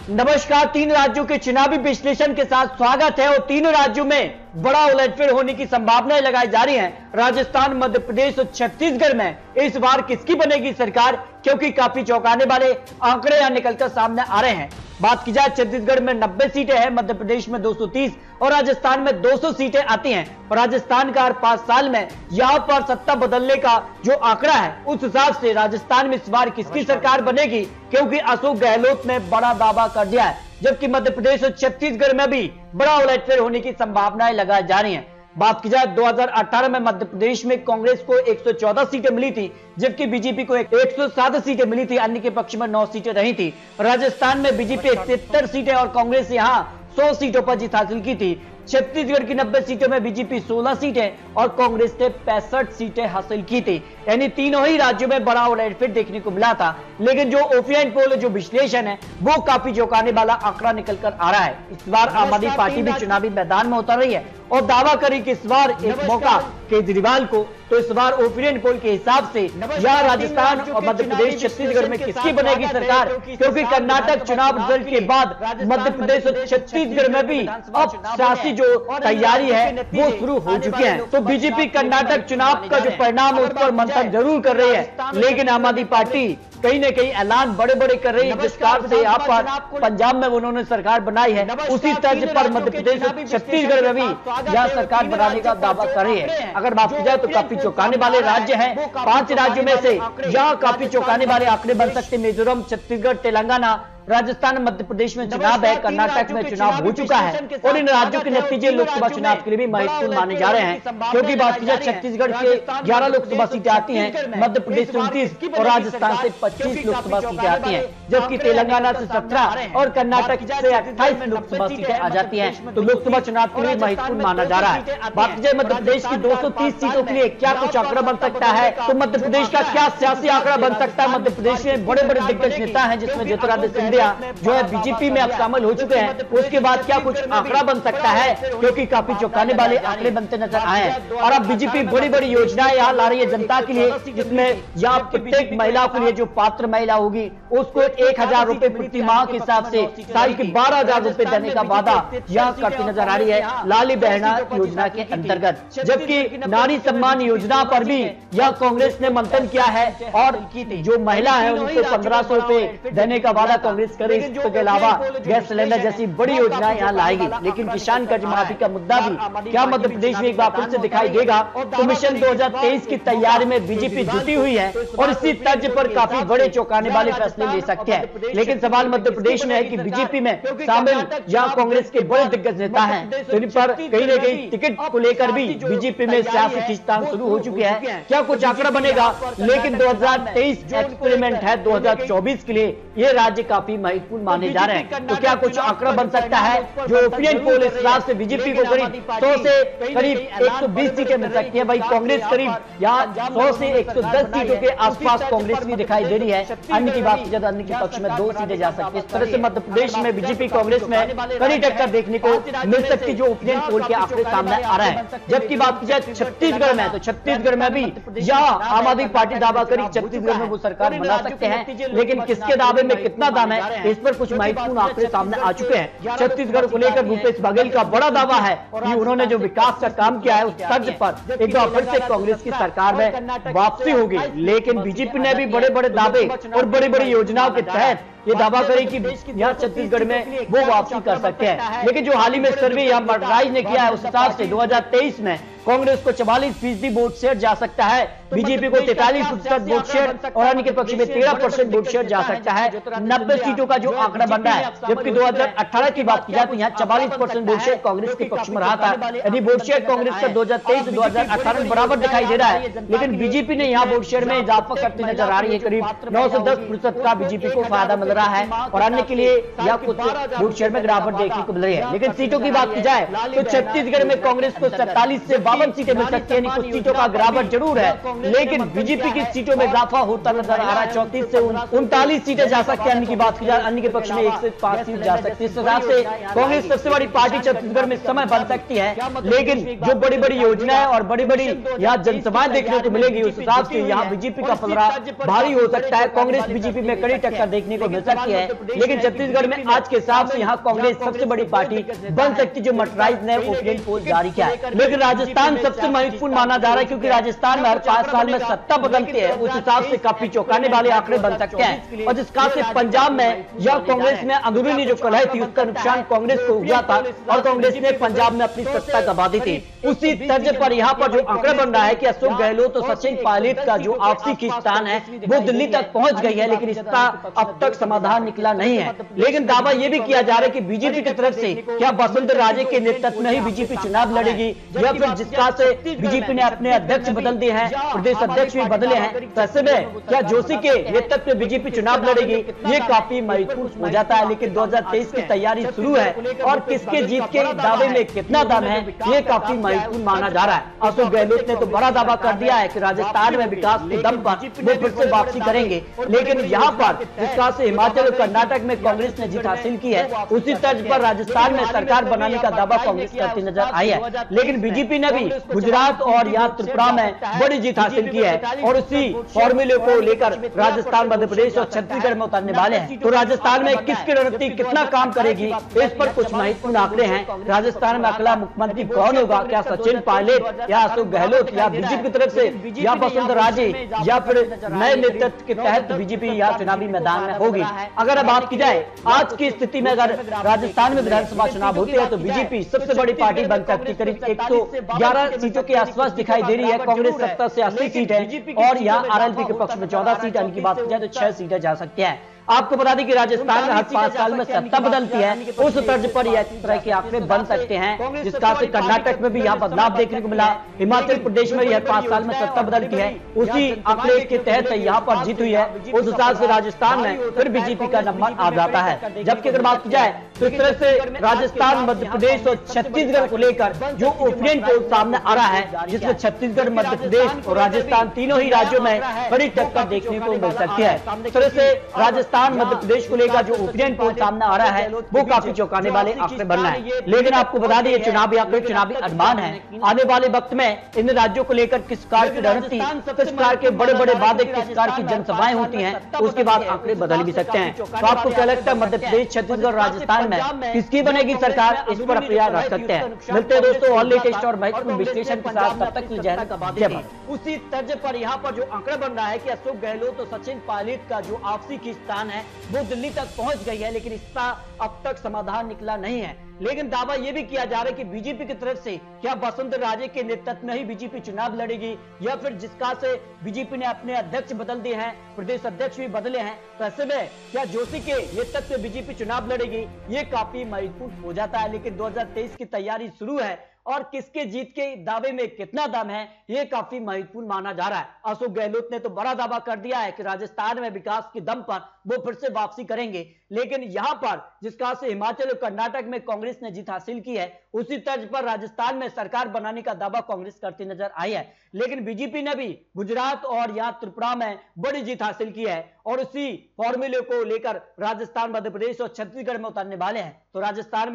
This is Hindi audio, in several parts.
नमस्कार। 3 राज्यों के चुनावी विश्लेषण के साथ स्वागत है। और तीनों राज्यों में बड़ा उलटफेर होने की संभावनाएं लगाई जा रही हैं। राजस्थान, मध्य प्रदेश और छत्तीसगढ़ में इस बार किसकी बनेगी सरकार, क्योंकि काफी चौंकाने वाले आंकड़े यहां निकलकर सामने आ रहे हैं। बात की जाए, छत्तीसगढ़ में 90 सीटें हैं, मध्य प्रदेश में 230 और राजस्थान में 200 सीटें आती हैं। और राजस्थान का हर 5 साल में यहां पर सत्ता बदलने का जो आंकड़ा है, उस हिसाब से राजस्थान में इस बार किसकी सरकार बनेगी, क्योंकि अशोक गहलोत ने बड़ा दावा कर दिया है। जबकि मध्य प्रदेश और छत्तीसगढ़ में भी बड़ा उलटफेर होने की संभावनाएं लगाई जा रही हैं। बात की जाए, 2018 में मध्य प्रदेश में कांग्रेस को 114 सीटें मिली थी, जबकि बीजेपी को 107 सीटें मिली थी, अन्य के पक्ष में 9 सीटें रही थी। राजस्थान में बीजेपी 71 सीटें और कांग्रेस यहां 100 सीटों पर जीत हासिल की थी। छत्तीसगढ़ की 90 सीटों में बीजेपी 16 सीटें और कांग्रेस ने 65 सीटें हासिल की थी। यानी तीनों ही राज्यों में बड़ा उलटफेर देखने को मिला था। लेकिन जो ऑफलाइन पोल, जो विश्लेषण है, वो काफी चौंकाने वाला आंकड़ा निकलकर आ रहा है। इस बार आम आदमी पार्टी भी चुनावी मैदान में उतर रही है और दावा करी कि इस बार एक मौका केजरीवाल को। तो इस बार ओपिनियन पोल के हिसाब से यह राजस्थान और मध्य प्रदेश, छत्तीसगढ़ में किसकी बनेगी सरकार, क्योंकि कर्नाटक चुनाव रिजल्ट के बाद मध्य प्रदेश और छत्तीसगढ़ में भी अब सियासी जो तैयारी है वो शुरू हो चुकी है। तो बीजेपी कर्नाटक चुनाव का जो परिणाम है उस पर मंथन जरूर कर रही है, लेकिन आम आदमी पार्टी कहीं न कहीं ऐलान बड़े बड़े कर रही है। जिस कार से यहाँ पर पंजाब में उन्होंने सरकार बनाई है, उसी तर्ज पर मध्य प्रदेश और छत्तीसगढ़ में भी यह सरकार बनाने का दावा कर रही है। अगर बात की जाए तो काफी चौंकाने वाले राज्य हैं। 5 राज्यों में से यह काफी चौंकाने वाले आंकड़े बन सकते हैं। मिजोरम, छत्तीसगढ़, तेलंगाना, राजस्थान, मध्य प्रदेश में चुनाव है, कर्नाटक में चुनाव हो चुका है और इन राज्यों के नतीजे लोकसभा चुनाव के लिए भी महत्वपूर्ण माने जा रहे हैं। क्योंकि बात की जाए, छत्तीसगढ़ से 11 लोकसभा सीटें आती हैं, मध्य प्रदेश से 29 और राजस्थान से 25 लोकसभा सीटें आती हैं, जबकि तेलंगाना से 17 और कर्नाटक से 28 लोकसभा सीटें आ जाती हैं। तो लोकसभा चुनाव के लिए महत्वपूर्ण माना जा रहा है। बात की जाए मध्य प्रदेश की 230 सीटों के लिए क्या कुछ आंकड़ा बन सकता है, तो मध्य प्रदेश का क्या सियासी आंकड़ा बन सकता है। मध्य प्रदेश में बड़े बड़े दिग्गज नेता हैं, जिसमें ज्योतिरादित्य जो है बीजेपी में अब शामिल हो चुके हैं। उसके बाद क्या कुछ आंकड़ा बन सकता है, क्योंकि काफी चौंकाने वाले आंकड़े बनते नजर आए हैं। और अब बीजेपी बड़ी बड़ी योजनाएं यहाँ ला रही है जनता के लिए, जिसमें यहाँ प्रत्येक महिला के लिए, जो पात्र महिला होगी, उसको 1000 रुपए प्रति माह के हिसाब से साल के 12,000 रुपए देने का वादा यह करती नजर आ रही है लाली बहना योजना के अंतर्गत। जबकि नारी सम्मान योजना पर भी यह कांग्रेस ने मंथन किया है और जो महिला है उनको 1500 रुपए देने का वादा कांग्रेस करे। के अलावा गैस सिलेंडर जैसी बड़ी योजनाएं यहां लाएगी। लेकिन किसान कर्ज माफी का मुद्दा भी क्या मध्य प्रदेश में एक बार फिर से दिखाई देगा। तो मिशन 2023 की तैयारी में बीजेपी जुटी हुई है और इसी तर्ज पर काफी बड़े चौंकाने वाले फैसले ले सकते हैं। लेकिन सवाल मध्य प्रदेश में है कि बीजेपी में शामिल जहां कांग्रेस के बड़े दिग्गज नेता हैं, तो इन पर कहीं न कहीं टिकट को लेकर भी बीजेपी में सियासी खींचतान शुरू हो चुकी है। क्या कुछ आंकड़ा बनेगा, लेकिन 2023 एक्सपेरिमेंट है 2024 के लिए ये राज्य काफी महत्वपूर्ण माने जा रहे हैं। तो क्या कुछ आंकड़ा बन सकता है। जो ओपिनियन पोल इस हिसाब से बीजेपी को करीब 100 से करीब 120 सीटें मिल सकती है। वही कांग्रेस करीब यहाँ 100 से 110 सीटों के आसपास कांग्रेस भी दिखाई दे रही है। अन्य की बात की जाए, अन्य के पक्ष में 2 सीटें जा सकती है। इस तरह से मध्य प्रदेश में बीजेपी कांग्रेस में कड़ी टक्कर देखने को मिल सकती है, जो ओपिनियन पोल के आंकड़े सामने आ रहे हैं। जबकि बात की जाए छत्तीसगढ़ में, तो छत्तीसगढ़ में भी यहाँ आम आदमी पार्टी दावा करी छत्तीसगढ़ में वो सरकार बना सकते हैं, लेकिन किसके दावे में कितना दाम है, इस पर कुछ महत्वपूर्ण आंकड़े सामने आ चुके हैं। छत्तीसगढ़ को लेकर भूपेश बघेल का बड़ा दावा है कि उन्होंने जो विकास का काम किया है उस तर्ज पर एक बार फिर से कांग्रेस की सरकार में वापसी होगी। लेकिन बीजेपी ने भी बड़े बड़े दावे और बड़ी बड़ी योजनाओं के तहत ये दावा करे कि यहाँ छत्तीसगढ़ में वो वापसी कर सकते हैं। लेकिन जो हाल ही में सर्वे यहाँ मर्कराइज ने किया है, उस हिसाब से 2023 में कांग्रेस को 44% वोट शेयर जा सकता है, बीजेपी को 43% वोट शेयर और अन्य के पक्ष में 13% वोट शेयर जा सकता है। 90 सीटों का जो आंकड़ा बन रहा है। जबकि 2018 की बात की जाए तो यहाँ 44% वोट शेयर कांग्रेस के पक्ष में रहा था। यदि वोट शेयर कांग्रेस का 2023 2018 में बराबर दिखाई दे रहा है, लेकिन बीजेपी ने यहाँ वोट शेयर में इजाफा करती नजर आ रही है। करीब 9 से 10% का बीजेपी को फायदा मिल रहा है और अन्य के लिए यह कुछ वोट शेयर में गिरावट देखने को मिल रही है। लेकिन सीटों की बात की जाए तो छत्तीसगढ़ में कांग्रेस को 47 से 52 सीटें मिल सकती है। कुछ सीटों का गिरावट जरूर है, लेकिन बीजेपी की सीटों में इजाफा होता नजर आ रहा है। 34 से 39 सीटें जा सकती है। अन्य की बात की जाए, अन्य के पक्ष में 1 से 5 सीट जा सकती है। इस हिसाब से कांग्रेस सबसे बड़ी पार्टी छत्तीसगढ़ में समय बन सकती है, लेकिन जो बड़ी बड़ी योजनाएं और बड़ी बड़ी यहाँ जनसभाएं देखने को मिलेगी, उस हिसाब से यहाँ बीजेपी का पलड़ा भारी हो सकता है। कांग्रेस बीजेपी में कड़ी टक्कर देखने को मिल सकती है, लेकिन छत्तीसगढ़ में आज के हिसाब से यहाँ कांग्रेस सबसे बड़ी पार्टी बन सकती है, जो मर्कराइज ने ओपिनियन पोल जारी किया है। लेकिन राजस्थान सबसे महत्वपूर्ण माना जा रहा है, क्योंकि राजस्थान में हर 5 साल में सत्ता बदलती है। उस हिसाब से काफी चौंकाने वाले आंकड़े बन सकते हैं, और जिसका से पंजाब में या कांग्रेस में अंदरूनी जो कलह थी, उसका नुकसान कांग्रेस को हुआ था और कांग्रेस ने पंजाब में अपनी सत्ता गंवा दी थी। उसी तर्ज पर यहाँ पर जो आंकड़ा बन रहा है कि अशोक गहलोत और सचिन पायलट का जो आपसी खींचतान है वो दिल्ली तक पहुंच गई है, लेकिन इसका अब तक समाधान निकला नहीं है। लेकिन दावा यह भी किया जा रहा है कि बीजेपी की तरफ से क्या वसुंधरा राजे के नेतृत्व में ही बीजेपी चुनाव लड़ेगी, या फिर जिसका से बीजेपी ने अपने अध्यक्ष बदल दिए हैं, प्रदेश अध्यक्ष भी बदले हैं, तो ऐसे में क्या जोशी के नेतृत्व में बीजेपी चुनाव लड़ेगी, ये काफी महत्वपूर्ण हो जाता है। लेकिन 2023 की तैयारी शुरू है और किसके जीत के दावे में कितना दम है, ये काफी महत्वपूर्ण माना जा रहा है। अशोक गहलोत ने तो बड़ा दावा कर दिया है कि राजस्थान में विकास के दम पर वो फिर से वापसी करेंगे, लेकिन यहाँ पर जिसका से हिमाचल और कर्नाटक में कांग्रेस ने जीत हासिल की है, उसी तर्ज पर राजस्थान में सरकार बनाने का दावा कांग्रेस करती नजर आई है। लेकिन बीजेपी ने भी गुजरात और यहाँ त्रिपुरा में बड़ी जीत हासिल की है, और उसी फॉर्मूले को लेकर राजस्थान, मध्य प्रदेश और छत्तीसगढ़ में उतरने वाले हैं। तो राजस्थान में किसकी रणनीति कितना काम करेगी, इस पर कुछ महत्वपूर्ण आंकड़े हैं। राजस्थान में अगला मुख्यमंत्री कौन होगा, क्या सचिन पायलट या अशोक गहलोत, या बीजेपी की तरफ से या वसुंधरा राजे, या फिर नए नेतृत्व के तहत बीजेपी या चुनावी मैदान में होगी। अगर अब बात की जाए आज की स्थिति में, अगर राजस्थान में विधानसभा चुनाव होते हैं तो बीजेपी सबसे बड़ी पार्टी बन सकती, करीब 111 सीटों के आसपास दिखाई दे रही है। कांग्रेस 70 से 80 सीट है, और यहाँ आरएलपी के पक्ष में 14 सीट, अन्य की बात की जाए तो 6 सीटें जा सकती है। आपको बता दें कि राजस्थान में हर 5 साल में सत्ता बदलती है, उस तर्ज पर यह तरह के आंकड़े बन सकते हैं, जिसका से कर्नाटक में भी यहाँ बदलाव देखने को मिला, हिमाचल प्रदेश में हर 5 साल में सत्ता बदलती है, उसी आंकड़े के तहत यहाँ पर जीत हुई है। उस हिसाब से राजस्थान में फिर बीजेपी का नंबर आ जाता है। जबकि अगर बात की जाए तो इस तरह से राजस्थान, मध्य प्रदेश और छत्तीसगढ़ को लेकर जो ओपिनियन पोल सामने आ रहा है, जिसमें छत्तीसगढ़, मध्य प्रदेश और राजस्थान तीनों ही राज्यों में बड़ी टक्कर देखने को मिल सकती है। इस तरह से राजस्थान, मध्य प्रदेश को लेकर जो ओपिनियन पोल सामने आ रहा है वो काफी चौंकाने वाले आंकड़े बन रहे हैं। लेकिन आपको बता दें, चुनावी आंकड़े, चुनावी अनुमान है। आने वाले वक्त में इन राज्यों को लेकर किस प्रकार की रणनीति, किस प्रकार के बड़े बड़े वादे, किस प्रकार की जनसभाएं होती हैं, उसके बाद आंकड़े बदल भी सकते हैं। तो आपको क्या लगता है, मध्य प्रदेश, छत्तीसगढ़, राजस्थान में किसकी बनेगी सरकार, इस पर प्रयास रख सकते हैं। मिलते हैं दोस्तों और लेटेस्ट और महत्वपूर्ण विश्लेषण के साथ, तब तक जय भारत। उसी तर्ज पर यहाँ पर जो आंकड़ा बन रहा है कि अशोक गहलोत और सचिन पायलट का जो आपसी खींचतान है वो दिल्ली तक पहुंच गई है, लेकिन इसका अब तक समाधान निकला नहीं है। लेकिन दावा यह भी किया जा रहा है कि बीजेपी की तरफ से क्या वसुंधरा राजे के नेतृत्व में ही बीजेपी चुनाव लड़ेगी, या फिर जिसका से बीजेपी ने अपने अध्यक्ष बदल दिए हैं, प्रदेश अध्यक्ष भी बदले हैं, तो ऐसे में क्या जोशी के नेतृत्व में बीजेपी चुनाव लड़ेगी, ये काफी महत्वपूर्ण हो जाता है। लेकिन 2023 की तैयारी शुरू है और किसके जीत के दावे में कितना दम है, यह काफी महत्वपूर्ण माना जा रहा है। अशोक गहलोत ने तो बड़ा दावा कर दिया है कि राजस्थान में विकास के दम पर वो फिर से वापसी करेंगे, लेकिन यहां पर जिसका से हिमाचल और कर्नाटक में कांग्रेस ने जीत हासिल की है, उसी तर्ज पर राजस्थान में सरकार बनाने का दावा कांग्रेस करती नजर आई है। लेकिन बीजेपी ने भी गुजरात और यहाँ त्रिपुरा में बड़ी जीत हासिल की है, और उसी फॉर्मूले को लेकर राजस्थान, मध्य प्रदेश और छत्तीसगढ़ में उतरने वाले हैं। तो राजस्थान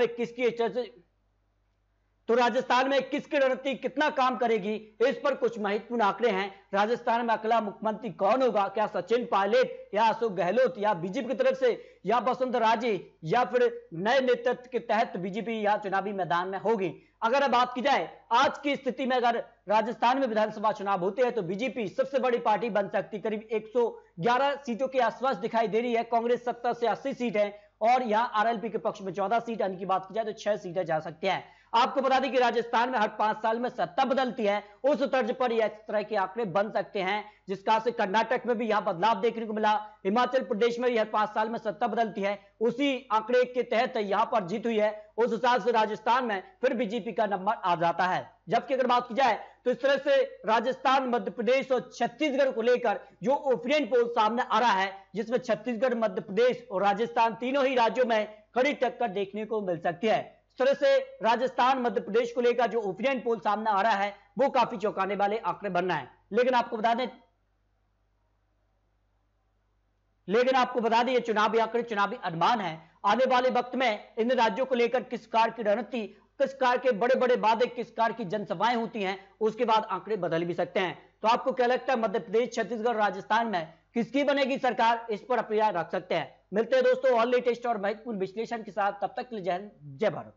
में किसकी रणनीति कितना काम करेगी, इस पर कुछ महत्वपूर्ण आंकड़े हैं। राजस्थान में अगला मुख्यमंत्री कौन होगा, क्या सचिन पायलट या अशोक गहलोत, या बीजेपी की तरफ से या वसुंधरा राजे, या फिर नए नेतृत्व के तहत बीजेपी या चुनावी मैदान में होगी। अगर अब बात की जाए आज की स्थिति में, अगर राजस्थान में विधानसभा चुनाव होते हैं तो बीजेपी सबसे बड़ी पार्टी बन सकती, करीब 111 सीटों के आसपास दिखाई दे रही है। कांग्रेस 70 से 80 सीट है, और यहाँ आरएलपी के पक्ष में 14 सीट, अन्य की बात की जाए तो 6 सीटें जा सकती हैं। आपको बता दें कि राजस्थान में हर 5 साल में सत्ता बदलती है, उस तर्ज पर यह इस तरह के आंकड़े बन सकते हैं, जिसका से कर्नाटक में भी यहां बदलाव देखने को मिला, हिमाचल प्रदेश में हर 5 साल में सत्ता बदलती है, उसी आंकड़े के तहत यहां पर जीत हुई है। उस हिसाब से राजस्थान में फिर बीजेपी का नंबर आ जाता है। जबकि अगर बात की जाए तो इस तरह से राजस्थान, मध्य प्रदेश और छत्तीसगढ़ को लेकर जो ओपिनियन पोल सामने आ रहा है, जिसमें छत्तीसगढ़, मध्य प्रदेश और राजस्थान तीनों ही राज्यों में कड़ी टक्कर देखने को मिल सकती है। इस तरह से राजस्थान मध्य प्रदेश को लेकर जो ओपिनियन पोल सामने आ रहा है वो काफी चौंकाने वाले आंकड़े बन रहे हैं। लेकिन आपको बता दें ये चुनावी आंकड़े, चुनावी अनुमान है। आने वाले वक्त में इन राज्यों को लेकर किस कार की रणनीति, किस कार के बड़े बड़े वादे, किस कार की जनसभाएं होती हैं, उसके बाद आंकड़े बदल भी सकते हैं। तो आपको क्या लगता है, मध्य प्रदेश, छत्तीसगढ़, राजस्थान में किसकी बनेगी सरकार? इस पर अपनी राय रख सकते हैं। मिलते हैं दोस्तों और लेटेस्ट और महत्वपूर्ण विश्लेषण के साथ, तब तक के लिए जय हिंद, जय भारत।